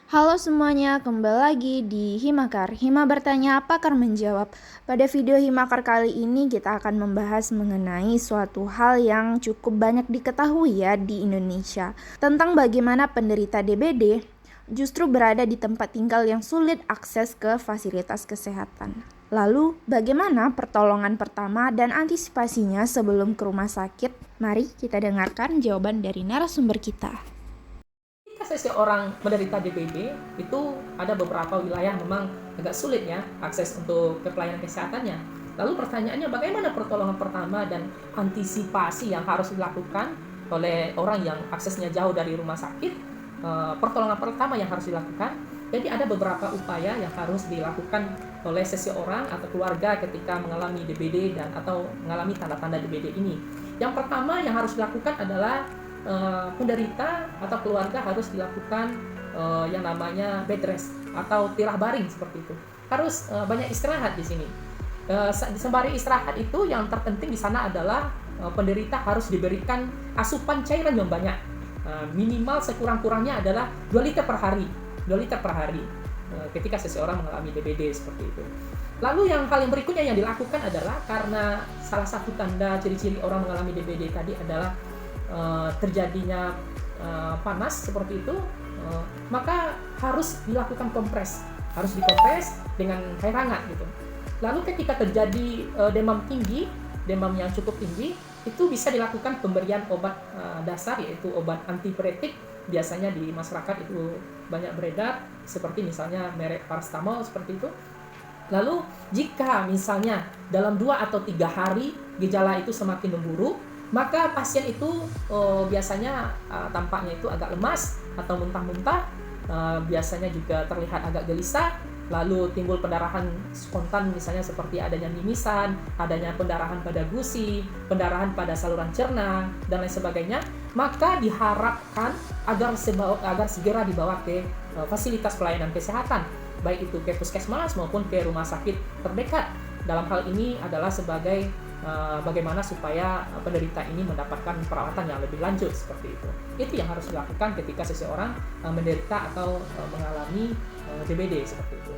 Halo semuanya, kembali lagi di Himakar. Hima bertanya, pakar menjawab. Pada video Himakar kali ini kita akan membahas mengenai suatu hal yang cukup banyak diketahui ya di Indonesia. Tentang bagaimana penderita DBD justru berada di tempat tinggal yang sulit akses ke fasilitas kesehatan. Lalu, bagaimana pertolongan pertama dan antisipasinya sebelum ke rumah sakit? Mari kita dengarkan jawaban dari narasumber kita. Ketika seseorang menderita DBD, itu ada beberapa wilayah memang agak sulit ya akses untuk ke pelayanan kesehatannya. Lalu pertanyaannya, bagaimana pertolongan pertama dan antisipasi yang harus dilakukan oleh orang yang aksesnya jauh dari rumah sakit? Pertolongan pertama yang harus dilakukan, jadi ada beberapa upaya yang harus dilakukan oleh seseorang atau keluarga ketika mengalami DBD dan atau mengalami tanda-tanda DBD ini. Yang pertama yang harus dilakukan adalah penderita atau keluarga harus dilakukan yang namanya bed rest atau tirah baring seperti itu. Harus banyak istirahat di sini. Sembari istirahat itu yang terpenting di sana adalah penderita harus diberikan asupan cairan yang banyak. Minimal sekurang-kurangnya adalah 2 liter per hari. 2 liter per hari ketika seseorang mengalami DBD seperti itu. Lalu hal yang berikutnya yang dilakukan adalah karena salah satu tanda ciri-ciri orang mengalami DBD tadi adalah terjadinya panas seperti itu, maka harus dilakukan harus dikompres dengan air hangat gitu. Lalu ketika terjadi demam tinggi, demam yang cukup tinggi, itu bisa dilakukan pemberian obat dasar yaitu obat antipiretik. Biasanya di masyarakat itu banyak beredar seperti misalnya merek paracetamol seperti itu. Lalu jika misalnya dalam 2 atau 3 hari gejala itu semakin memburuk, maka pasien itu biasanya tampaknya itu agak lemas atau muntah-muntah, biasanya juga terlihat agak gelisah, lalu timbul pendarahan spontan misalnya seperti adanya mimisan, adanya pendarahan pada gusi, pendarahan pada saluran cerna, dan lain sebagainya, maka diharapkan agar segera dibawa ke fasilitas pelayanan kesehatan, baik itu ke puskesmas maupun ke rumah sakit terdekat. Dalam hal ini adalah sebagai bagaimana supaya penderita ini mendapatkan perawatan yang lebih lanjut seperti itu. Itu yang harus dilakukan ketika seseorang menderita atau mengalami DBD seperti itu.